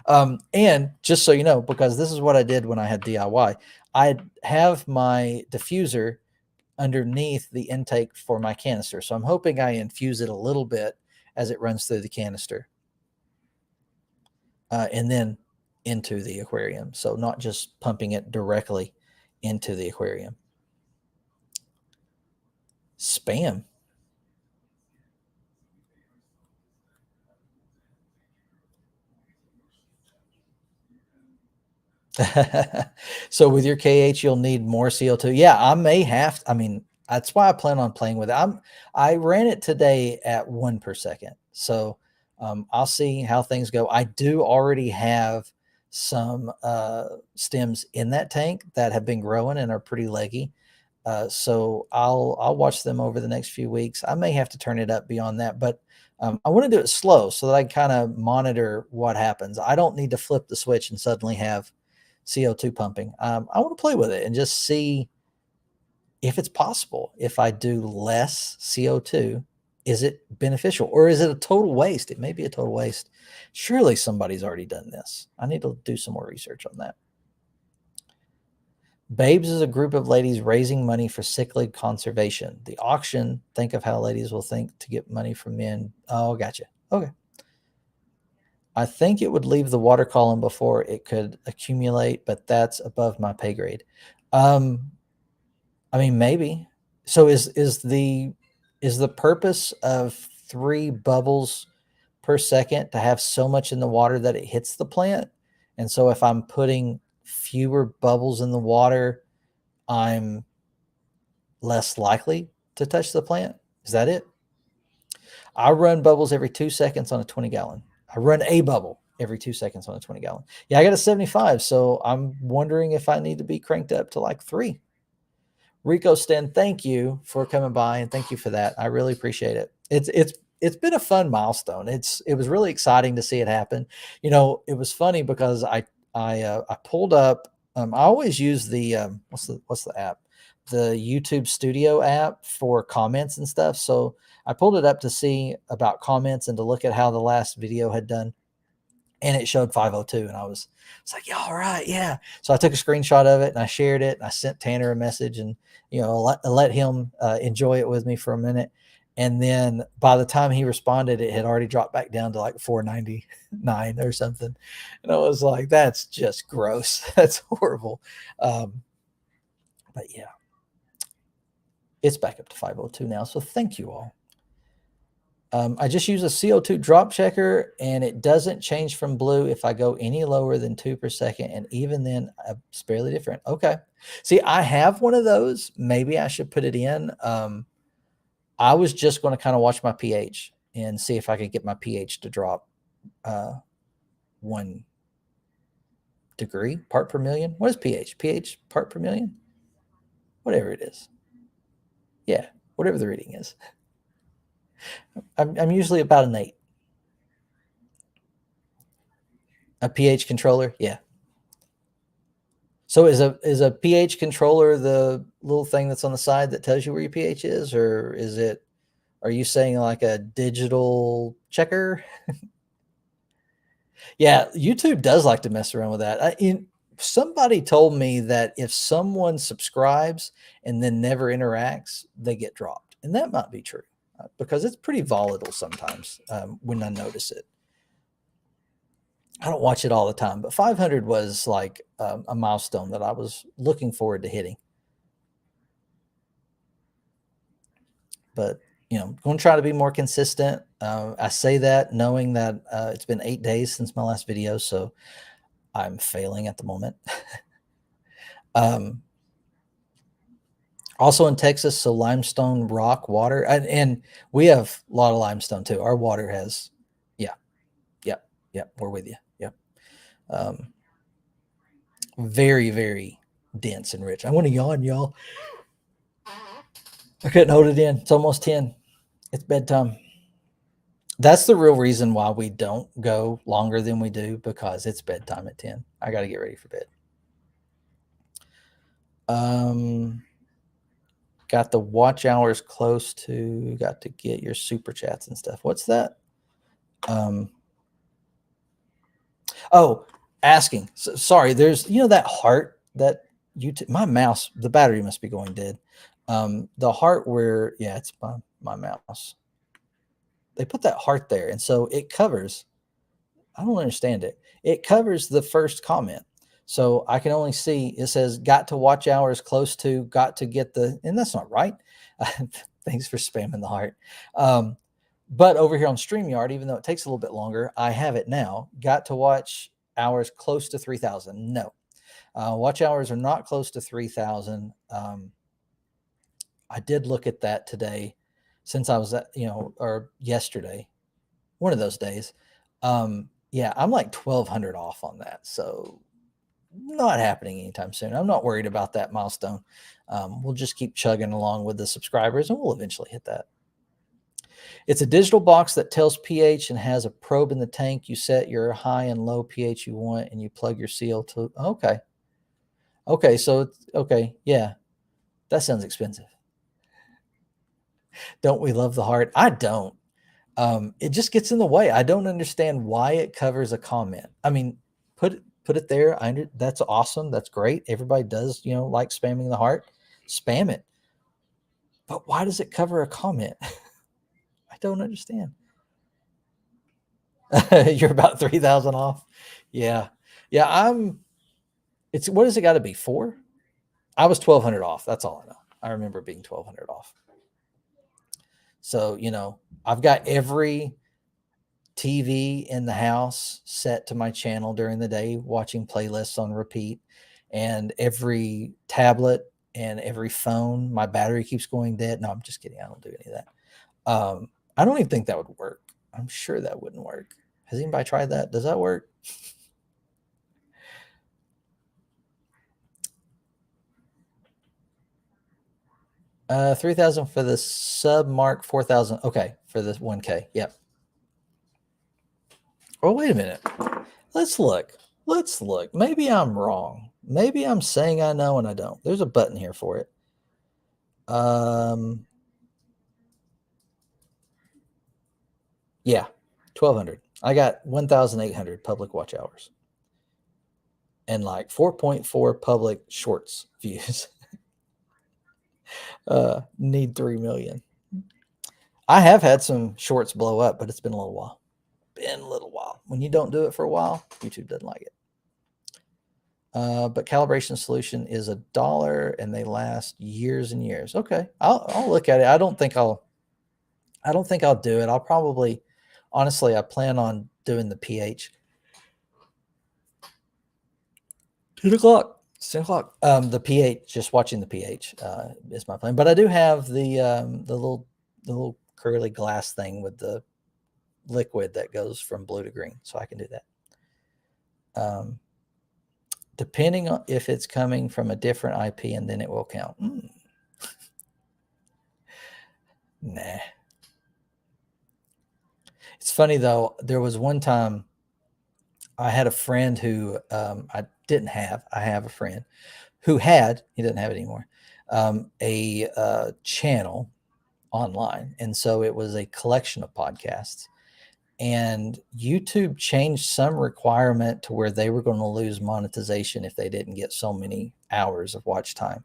And just so you know, because this is what I did when I had DIY, I have my diffuser underneath the intake for my canister. So I'm hoping I infuse it a little bit as it runs through the canister. And then into the aquarium. So not just pumping it directly into the aquarium. Spam. So with your KH, you'll need more CO2. Yeah, I may have. I mean, that's why I plan on playing with it. I ran it today at 1 per second. So I'll see how things go. I do already have some stems in that tank that have been growing and are pretty leggy. So I'll watch them over the next few weeks. I may have to turn it up beyond that, but I want to do it slow so that I kind of monitor what happens. I don't need to flip the switch and suddenly have CO2 pumping. I want to play with it and just see if it's possible. If I do less CO2, is it beneficial or is it a total waste? It may be a total waste. Surely somebody's already done this. I need to do some more research on that. Babes is a group of ladies raising money for cichlid conservation. The auction, think of how ladies will think to get money from men. Oh, gotcha. Okay. I think it would leave the water column before it could accumulate, but that's above my pay grade. I mean, maybe. So is the purpose of 3 bubbles per second to have so much in the water that it hits the plant? And so if I'm putting fewer bubbles in the water, I'm less likely to touch the plant. Is that it? I run bubbles every 2 seconds on a 20-gallon. I run a bubble every 2 seconds on a 20-gallon. Yeah, I got a 75, so I'm wondering if I need to be cranked up to like 3. Rico Sten, thank you for coming by and thank you for that. I really appreciate it. It's been a fun milestone. It was really exciting to see it happen. You know, it was funny because I pulled up. I always use the what's the app? The YouTube Studio app for comments and stuff. So I pulled it up to see about comments and to look at how the last video had done. And it showed 502, and I was like, yeah, all right, yeah. So I took a screenshot of it and I shared it and I sent Tanner a message and let him enjoy it with me for a minute. And then by the time he responded, it had already dropped back down to like 499 or something. And I was like, that's just gross. That's horrible. But yeah, it's back up to 502 now. So thank you all. I just use a CO2 drop checker and it doesn't change from blue if I go any lower than 2 per second. And even then it's barely different. Okay. See, I have one of those. Maybe I should put it in. I was just going to kind of watch my pH and see if I could get my pH to drop 1 degree, part per million. What is pH? pH part per million? Whatever it is. Yeah, whatever the reading is. I'm usually about an 8. A pH controller, yeah. So is a pH controller the little thing that's on the side that tells you where your pH is, or is it? Are you saying like a digital checker? Yeah, YouTube does like to mess around with that. Somebody told me that if someone subscribes and then never interacts, they get dropped, and that might be true because it's pretty volatile sometimes when I notice it. I don't watch it all the time, but 500 was like a milestone that I was looking forward to hitting. But going to try to be more consistent. I say that knowing that it's been 8 days since my last video, so I'm failing at the moment. Also in Texas, so limestone rock water, and we have a lot of limestone too. Our water has, yeah, we're with you. Yep. Very, very dense and rich. I want to yawn, y'all. I couldn't hold it in. It's almost 10. It's bedtime. That's the real reason why we don't go longer than we do, because it's bedtime at 10. I got to get ready for bed. Got the watch hours close to, got to get your super chats and stuff. What's that? Oh, asking. So, sorry, there's, that heart that my mouse, the battery must be going dead. The heart where, yeah, it's my mouse. They put that heart there, and so it covers, I don't understand it. It covers the first comment. So I can only see, it says got to watch hours close to, got to get the, and that's not right. Thanks for spamming the heart. But over here on StreamYard, even though it takes a little bit longer, I have it now. Got to watch hours close to 3,000. No. Watch hours are not close to 3,000. I did look at that today since I was at, or yesterday, one of those days. Yeah, I'm like 1,200 off on that. So not happening anytime soon. I'm not worried about that milestone. We'll just keep chugging along with the subscribers, and we'll eventually hit that. It's a digital box that tells pH and has a probe in the tank. You set your high and low pH you want, and you plug your seal to. Okay. Okay. So, okay. Yeah. That sounds expensive. Don't we love the heart? I don't. It just gets in the way. I don't understand why it covers a comment. I mean, put it there. That's awesome. That's great. Everybody does, like spamming the heart. Spam it. But why does it cover a comment? I don't understand. You're about 3,000 off. Yeah. Yeah. What has it got to be? 4? I was 1,200 off. That's all I know. I remember being 1,200 off. So, I've got every TV in the house set to my channel during the day, watching playlists on repeat, and every tablet and every phone, my battery keeps going dead. No, I'm just kidding. I don't do any of that. I don't even think that would work. I'm sure that wouldn't work. Has anybody tried that? Does that work? 3,000 for the sub mark, 4,000. Okay, for this 1K. Yep. Oh, wait a minute. Let's look. Maybe I'm wrong. Maybe I'm saying I know and I don't. There's a button here for it. Yeah, 1,200. I got 1,800 public watch hours and like 4.4 public shorts views. Need 3 million. I have had some shorts blow up, but it's been a little while. When you don't do it for a while, YouTube doesn't like it. But calibration solution is $1 and they last years and years. Okay, I'll look at it. I don't think I'll do it. I'll probably, honestly, I plan on doing the pH. 10 o'clock. The pH, just watching the pH is my plan. But I do have the little curly glass thing with the liquid that goes from blue to green, so I can do that. Depending on if it's coming from a different IP, and then it will count. Nah. It's funny though. There was one time I had a friend who I didn't have. I have a friend who had, he doesn't have it anymore, a channel online. And so it was a collection of podcasts. And YouTube changed some requirement to where they were going to lose monetization if they didn't get so many hours of watch time.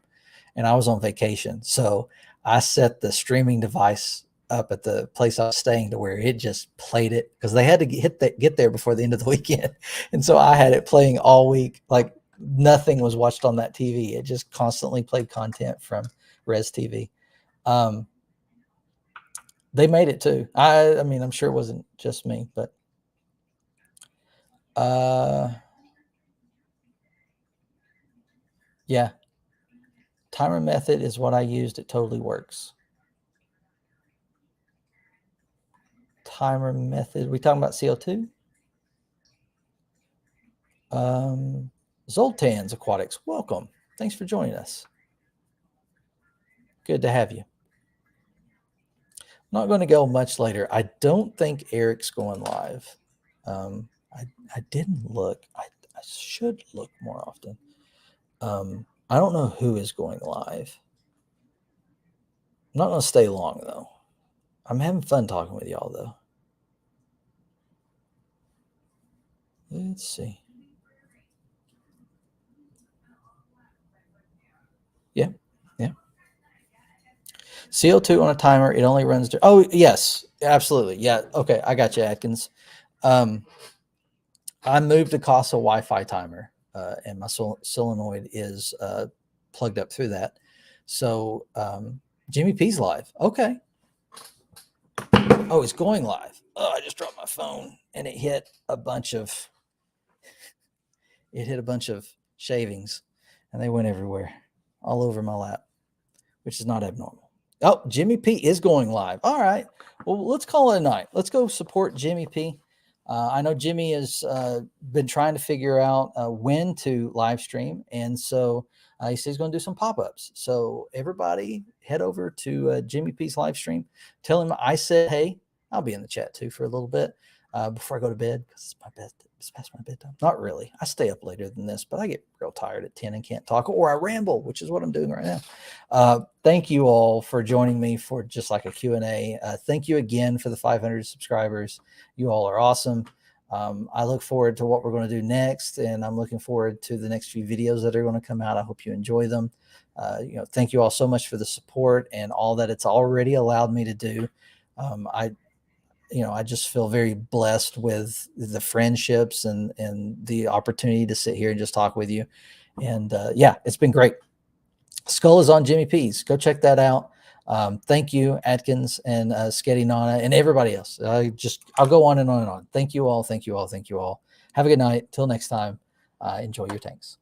And I was on vacation. So I set the streaming device up at the place I was staying to where it just played it because they had to get there before the end of the weekend. And so I had it playing all week. Like nothing was watched on that TV. It just constantly played content from Res TV. They made it too. I mean, I'm sure it wasn't just me, but yeah. Timer method is what I used. It totally works. Timer method. We talking about CO2? Zoltan's Aquatics. Welcome. Thanks for joining us. Good to have you. Not going to go much later. I don't think Eric's going live. I didn't look. I should look more often. I don't know who is going live. I'm not going to stay long, though. I'm having fun talking with y'all, though. Let's see. Yeah. CO2 on a timer. It only runs. Oh, yes. Absolutely. Yeah. Okay. I got you, Atkins. I moved a Casa Wi-Fi timer, and my solenoid is plugged up through that. So Jimmy P's live. Okay. Oh, it's going live. Oh, I just dropped my phone, and it hit a bunch of shavings, and they went everywhere, all over my lap, which is not abnormal. Oh, Jimmy P is going live. All right. Well, let's call it a night. Let's go support Jimmy P. I know Jimmy has been trying to figure out when to live stream. And so he says he's going to do some pop-ups. So everybody head over to Jimmy P's live stream. Tell him I said, hey, I'll be in the chat too for a little bit before I go to bed because it's past my bedtime. Not really. I stay up later than this, but I get real tired at 10 and can't talk, or I ramble, which is what I'm doing right now. Thank you all for joining me for just like a Q&A. Thank you again for the 500 subscribers. You all are awesome. I look forward to what we're going to do next, and I'm looking forward to the next few videos that are going to come out. I hope you enjoy them. Thank you all so much for the support and all that it's already allowed me to do. I just feel very blessed with the friendships and the opportunity to sit here and just talk with you. And yeah, it's been great. Skull is on Jimmy P's. Go check that out. Thank you, Atkins and Sketty Nana and everybody else. I'll go on and on and on. Thank you all. Thank you all. Thank you all. Have a good night. Till next time. Enjoy your tanks.